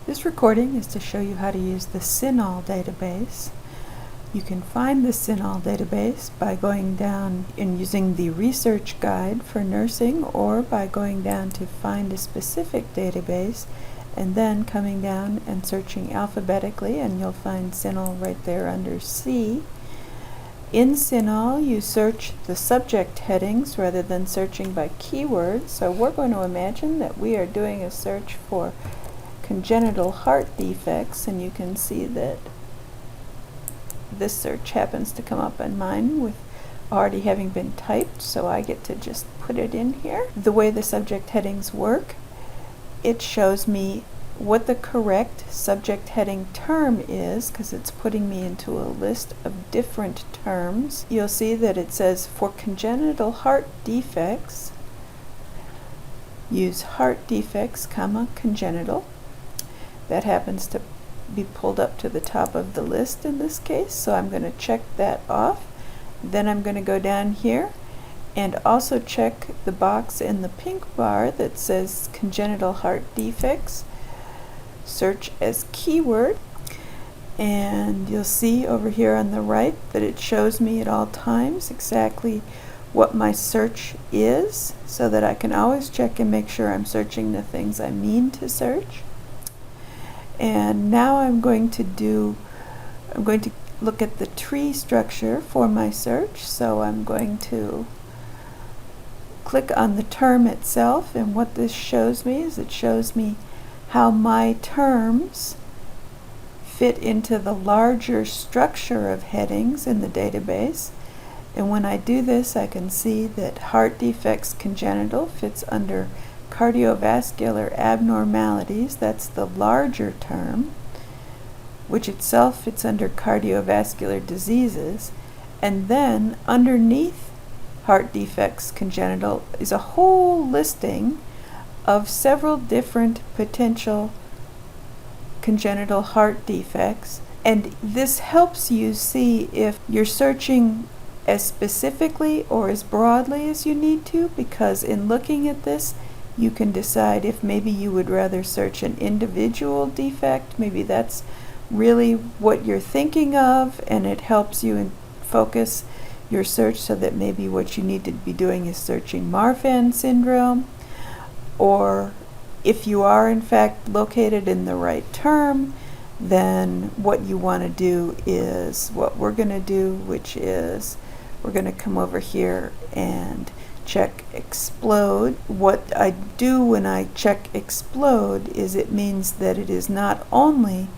This recording is to show you how to use the CINAHL database. You can find the CINAHL database by going down and using the research guide for nursing, or by going down to find a specific database and then coming down and searching alphabetically, and you'll find CINAHL right there under C. In CINAHL, you search the subject headings rather than searching by keywords. So we're going to imagine that we are doing a search for congenital heart defects, and you can see that this search happens to come up on mine with already having been typed, so I get to just put it in here. The way the subject headings work, it shows me what the correct subject heading term is, because it's putting me into a list of different terms. You'll see that it says for congenital heart defects, use heart defects, comma, congenital. That happens to be pulled up to the top of the list in this case, so I'm going to check that off. Then I'm going to go down here and also check the box in the pink bar that says congenital heart defects, search as keyword, and you'll see over here on the right that it shows me at all times exactly what my search is, so that I can always check and make sure I'm searching the things I mean to search. And now I'm going to look at the tree structure for my search. So I'm going to click on the term itself, and what this shows me is it shows me how my terms fit into the larger structure of headings in the database. And when I do this, I can see that heart defects congenital fits under cardiovascular abnormalities. That's the larger term, which itself fits under cardiovascular diseases. And then underneath heart defects congenital is a whole listing of several different potential congenital heart defects. And this helps you see if you're searching as specifically or as broadly as you need to, because in looking at this, you can decide if maybe you would rather search an individual defect. Maybe that's really what you're thinking of, and it helps you focus your search so that maybe what you need to be doing is searching Marfan syndrome. Or if you are in fact located in the right term, then what you want to do is what we're going to do, which is we're going to come over here and check explode. What I do when I check explode is it means that it is not only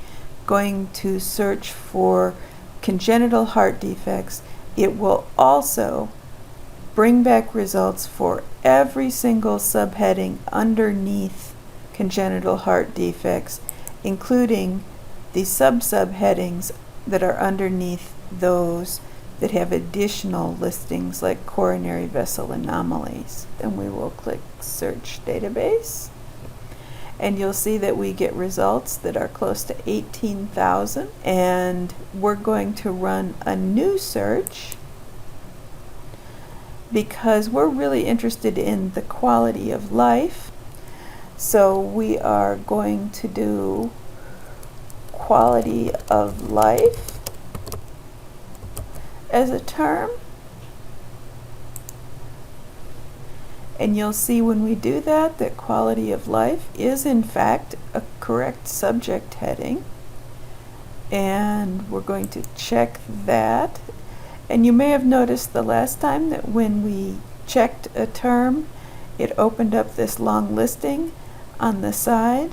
going to search for congenital heart defects, it will also bring back results for every single subheading underneath congenital heart defects, including the subheadings that are underneath those that have additional listings like coronary vessel anomalies. Then we will click search database, and you'll see that we get results that are close to 18,000, and we're going to run a new search because we're really interested in the quality of life. So we are going to do quality of life as a term, and you'll see when we do that that quality of life is in fact a correct subject heading, and we're going to check that. And you may have noticed the last time that when we checked a term, it opened up this long listing on the side.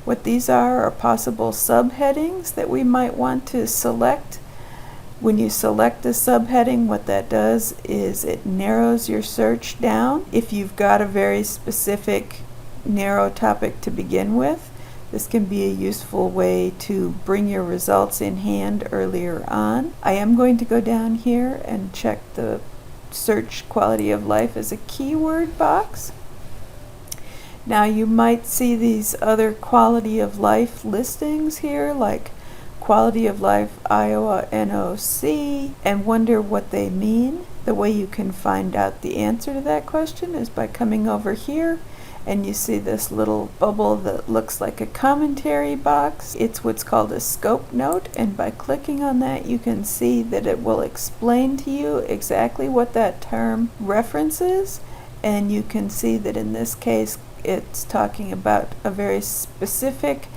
What these are possible subheadings that we might want to select. When you select a subheading, what that does is it narrows your search down. If you've got a very specific narrow topic to begin with, this can be a useful way to bring your results in hand earlier on. I am going to go down here and check the search quality of life as a keyword box. Now you might see these other quality of life listings here, like quality of life Iowa NOC, and wonder what they mean. The way you can find out the answer to that question is by coming over here and you see this little bubble that looks like a commentary box. It's what's called a scope note, and by clicking on that you can see that it will explain to you exactly what that term references, and you can see that in this case it's talking about a very specific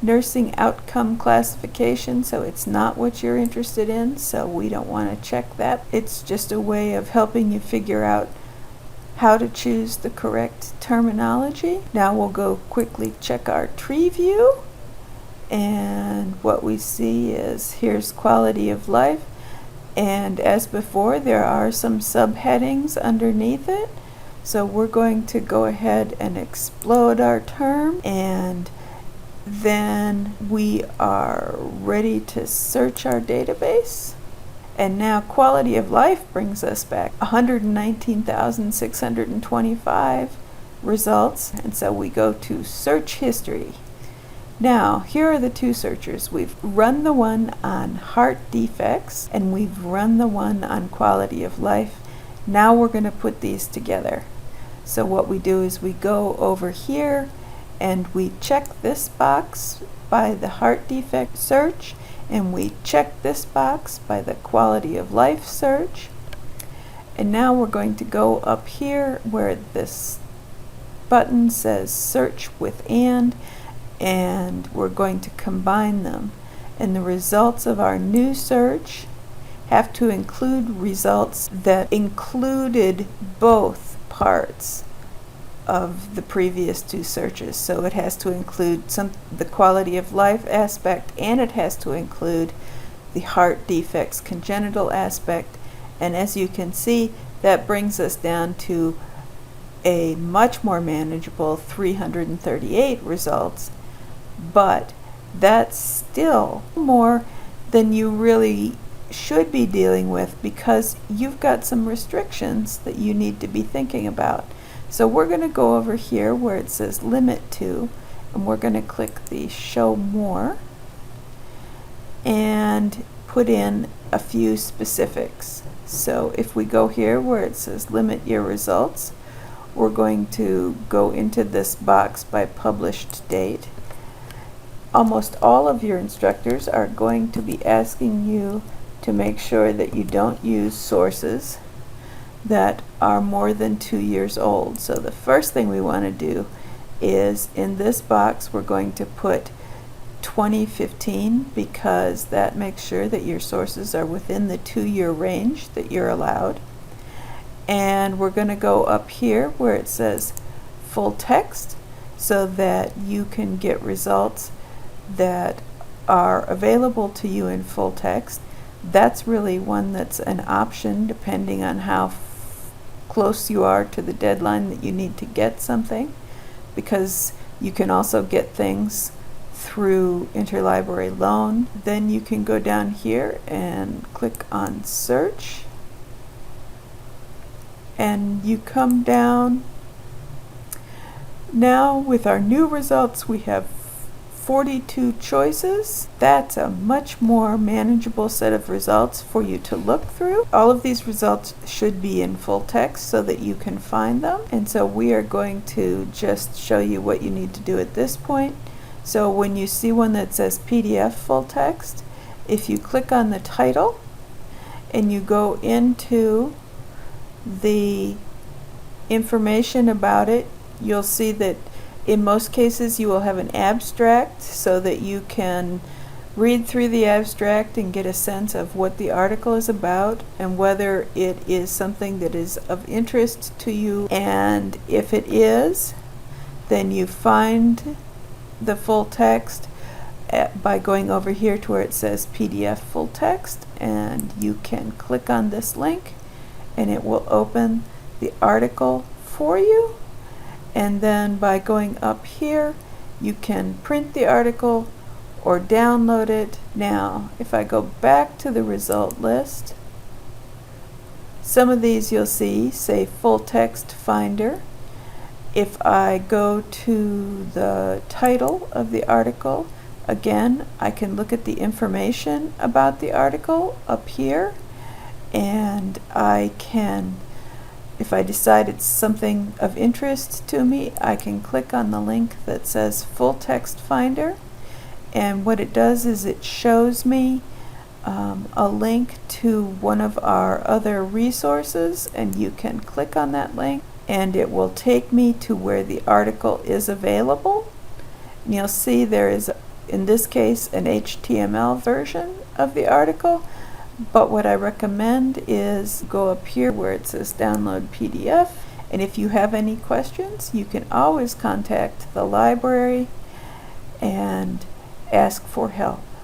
nursing outcome classification, so it's not what you're interested in, so we don't want to check that. It's just a way of helping you figure out how to choose the correct terminology. Now we'll go quickly check our tree view, and what we see is here's quality of life, and as before there are some subheadings underneath it, so we're going to go ahead and explode our term, and then we are ready to search our database. And now quality of life brings us back 119,625 results, and so we go to search history. Now here are the two searchers. We've run the one on heart defects and we've run the one on quality of life. Now we're going to put these together. So what we do is we go over here and we check this box by the heart defect search, and we check this box by the quality of life search. And now we're going to go up here where this button says search with and we're going to combine them. And the results of our new search have to include results that included both parts of the previous two searches. So it has to include the quality of life aspect, and it has to include the heart defects congenital aspect. And as you can see, that brings us down to a much more manageable 338 results, but that's still more than you really should be dealing with, because you've got some restrictions that you need to be thinking about. So we're going to go over here where it says limit to, and we're going to click the show more and put in a few specifics. So if we go here where it says limit your results, we're going to go into this box by published date. Almost all of your instructors are going to be asking you to make sure that you don't use sources that are more than 2 years old. So the first thing we want to do is in this box we're going to put 2015, because that makes sure that your sources are within the 2-year range that you're allowed. And we're going to go up here where it says full text, so that you can get results that are available to you in full text. That's really one that's an option depending on how close you are to the deadline that you need to get something, because you can also get things through interlibrary loan. Then you can go down here and click on search, and you come down. Now with our new results we have 42 choices. That's a much more manageable set of results for you to look through. All of these results should be in full text so that you can find them, and so we are going to just show you what you need to do at this point. So when you see one that says PDF full text, if you click on the title and you go into the information about it, you'll see that in most cases you will have an abstract so that you can read through the abstract and get a sense of what the article is about and whether it is something that is of interest to you. And if it is, then you find the full text by going over here to where it says PDF full text, and you can click on this link and it will open the article for you. And then by going up here you can print the article or download it. Now if I go back to the result list, some of these you'll see say full text finder. If I go to the title of the article, again I can look at the information about the article up here, and I can if I decide it's something of interest to me, I can click on the link that says Full Text Finder, and what it does is it shows me a link to one of our other resources, and you can click on that link and it will take me to where the article is available. And you'll see there is, in this case, an HTML version of the article, but what I recommend is go up here where it says download PDF, and if you have any questions, you can always contact the library and ask for help.